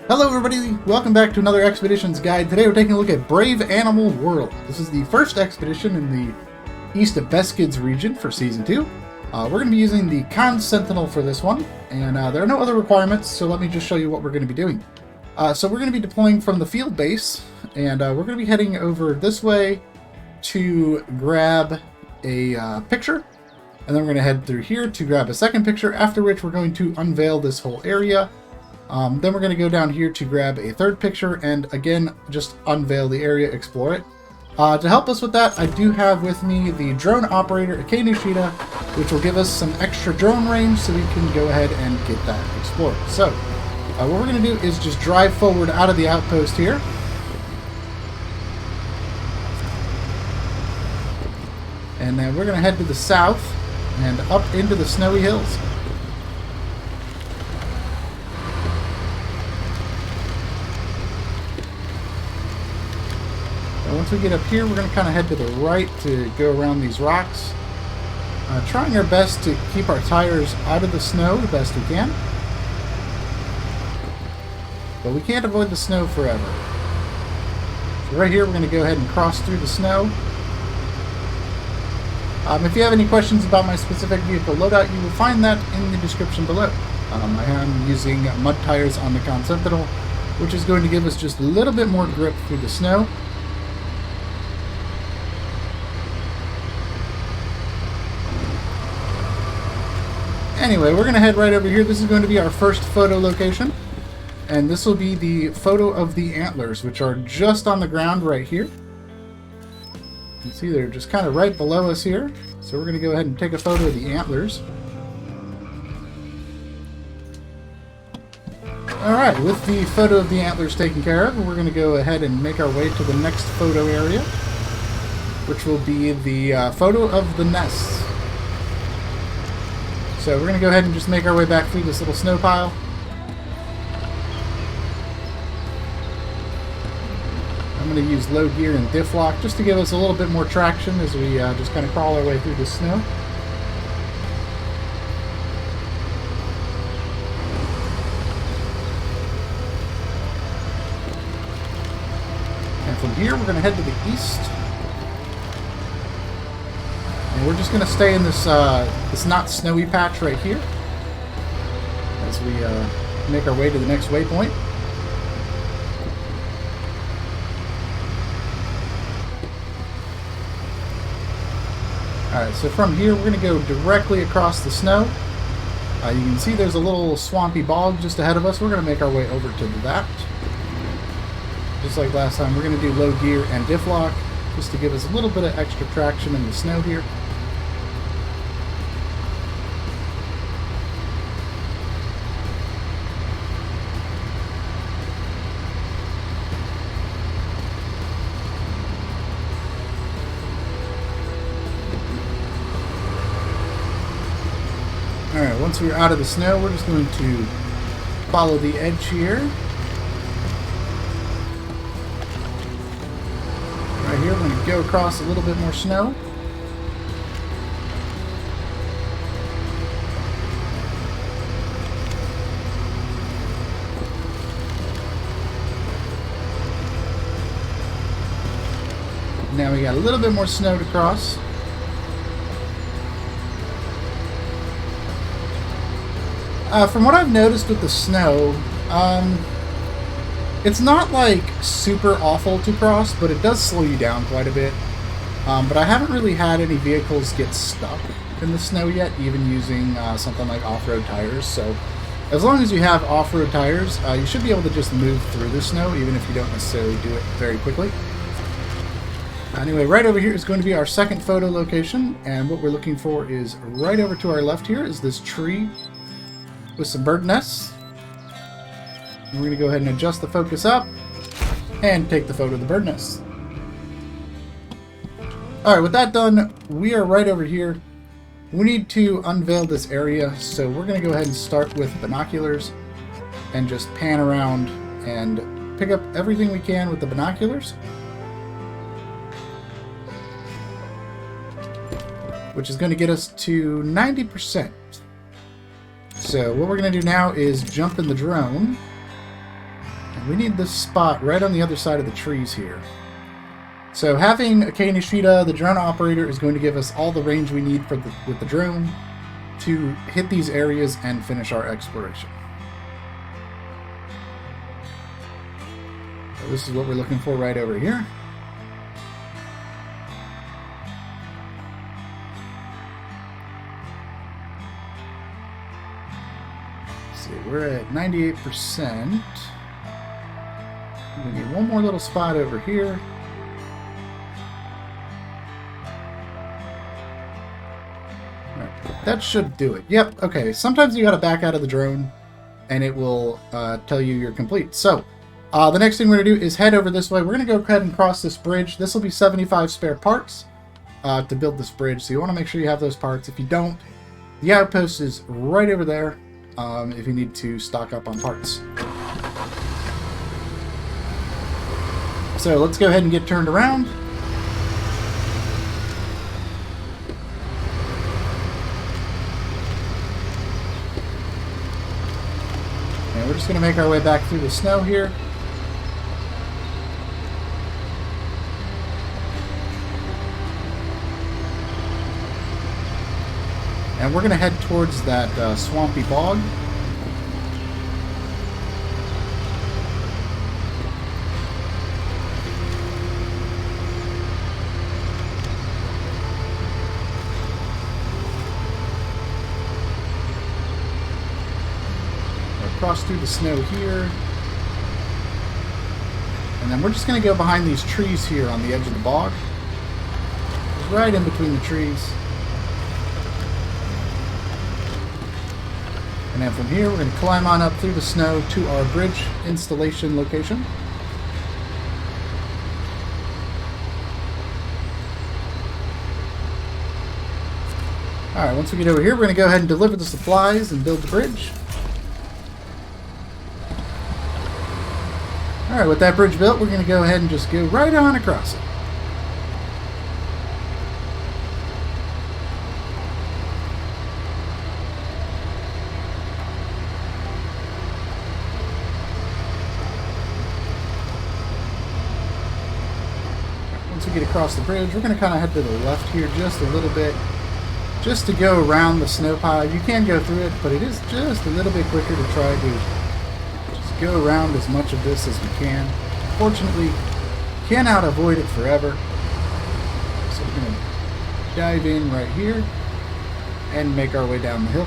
Hello everybody, welcome back to another Expeditions Guide. Today we're taking a look at Brave Animal World. This is the first expedition in the East Beskids region for Season 2. We're going to be using the Sentinel for this one, and there are no other requirements, so let me just show you what we're going to be doing. So we're going to be deploying from the field base, and we're going to be heading over this way to grab a picture, and then we're going to head through here to grab a second picture, after which we're going to unveil this whole area. Then we're going to go down here to grab a third picture and again just unveil the area, explore it. To help us with that, I do have with me the drone operator Ike Nishida, which will give us some extra drone range so we can go ahead and get that explored. So what we're going to do is just drive forward out of the outpost here. And then we're going to head to the south and up into the snowy hills. Once we get up here, we're going to kind of head to the right to go around these rocks. Trying our best to keep our tires out of the snow the best we can. But we can't avoid the snow forever. So right here, we're going to go ahead and cross through the snow. If you have any questions about my specific vehicle loadout, you will find that in the description below. I am using mud tires on the Sentinel, which is going to give us just a little bit more grip through the snow. Anyway, we're going to head right over here. This is going to be our first photo location. And this will be the photo of the antlers, which are just on the ground right here. You can see they're just kind of right below us here. So we're going to go ahead and take a photo of the antlers. Alright, with the photo of the antlers taken care of, we're going to go ahead and make our way to the next photo area, which will be the photo of the nests. So we're going to go ahead and just make our way back through this little snow pile. I'm going to use low gear and diff lock just to give us a little bit more traction as we just kind of crawl our way through the snow. And from here we're going to head to the east. And we're just going to stay in this not snowy patch right here as we make our way to the next waypoint. Alright, so from here we're going to go directly across the snow. You can see there's a little swampy bog just ahead of us. We're going to make our way over to that. Just like last time, we're going to do low gear and diff lock just to give us a little bit of extra traction in the snow here. Alright, once we're out of the snow, we're just going to follow the edge here. Right here, we're going to go across a little bit more snow. Now we got a little bit more snow to cross. From what I've noticed with the snow, it's not like super awful to cross, but it does slow you down quite a bit. But I haven't really had any vehicles get stuck in the snow yet, even using something like off-road tires. So as long as you have off-road tires, you should be able to just move through the snow, even if you don't necessarily do it very quickly. Anyway, right over here is going to be our second photo location, and what we're looking for is right over to our left here is this tree with some bird nests. And we're going to go ahead and adjust the focus up and take the photo of the bird nests. Alright, with that done, we are right over here. We need to unveil this area, so we're going to go ahead and start with binoculars and just pan around and pick up everything we can with the binoculars, which is going to get us to 90%. So what we're going to do now is jump in the drone we need this spot right on the other side of the trees here. So having a Kanishita, the drone operator, is going to give us all the range we need for with the drone to hit these areas and finish our exploration. So this is what we're looking for right over here. Let's see, we're at 98%. We need one more little spot over here. That should do it. Yep, okay. Sometimes you gotta back out of the drone and it will tell you you're complete. So, the next thing we're gonna do is head over this way. We're gonna go ahead and cross this bridge. This will be 75 spare parts to build this bridge. So you wanna make sure you have those parts. If you don't, the outpost is right over there if you need to stock up on parts. So let's go ahead and get turned around. We're just going to make our way back through the snow here. And we're going to head towards that swampy bog. Cross through the snow here, and then we're just going to go behind these trees here on the edge of the bog, just right in between the trees. And then from here we're going to climb on up through the snow to our bridge installation location. Alright, once we get over here we're going to go ahead and deliver the supplies and build the bridge. Alright, with that bridge built, we're going to go ahead and just go right on across it. Once we get across the bridge, we're going to kind of head to the left here just a little bit, just to go around the snow pile. You can go through it, but it is just a little bit quicker to try to go around as much of this as we can. Fortunately, cannot avoid it forever. So we're going to dive in right here and make our way down the hill.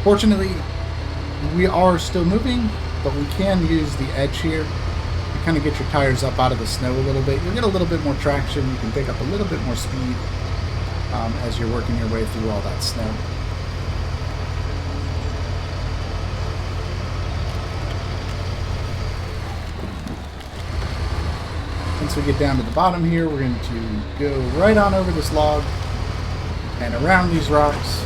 Fortunately, we are still moving, but we can use the edge here to kind of get your tires up out of the snow a little bit. You'll get a little bit more traction. You can pick up a little bit more speed as you're working your way through all that snow. Once we get down to the bottom here, we're going to go right on over this log and around these rocks.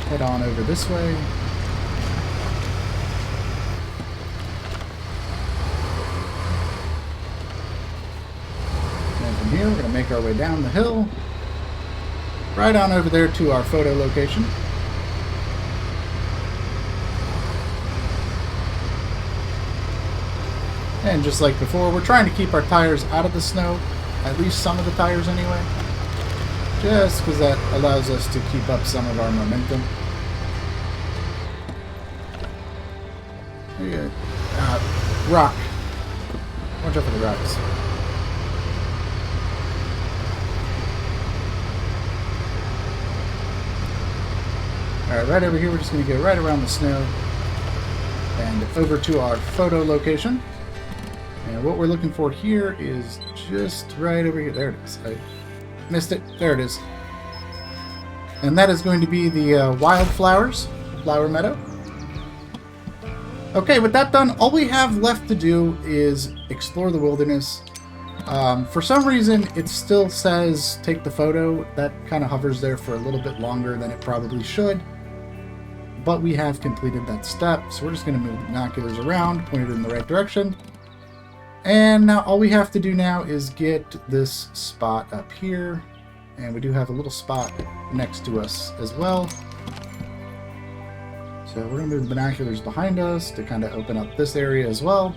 Head on over this way. And from here, we're going to make our way down the hill, right on over there to our photo location. And just like before, we're trying to keep our tires out of the snow, at least some of the tires anyway. Just because that allows us to keep up some of our momentum. There you go. Rock. Watch out for the rocks. Alright, right over here we're just going to go right around the snow and over to our photo location. And what we're looking for here is just right over here. There it is. I missed it. There it is. And that is going to be the wildflowers, flower meadow. Okay, with that done, all we have left to do is explore the wilderness. For some reason, it still says take the photo. That kind of hovers there for a little bit longer than it probably should. but we have completed that step. So we're just going to move the binoculars around, point it in the right direction. And now all we have to do now is get this spot up here. And we do have a little spot next to us as well. So we're going to move the binoculars behind us to kind of open up this area as well.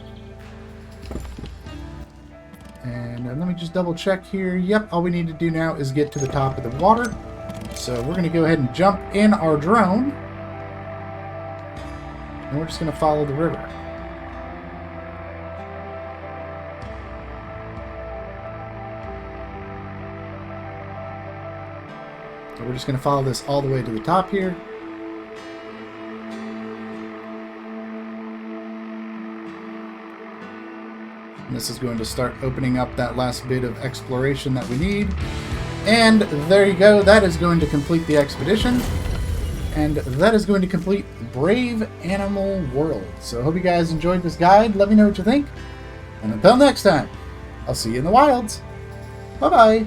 And let me just double check here. Yep, all we need to do now is get to the top of the water. So we're going to go ahead and jump in our drone. And we're just going to follow the river. So we're just going to follow this all the way to the top here. And this is going to start opening up that last bit of exploration that we need. And there you go. That is going to complete the expedition. And that is going to complete Brave Animal World. So I hope you guys enjoyed this guide. Let me know what you think. And until next time, I'll see you in the wilds. Bye-bye.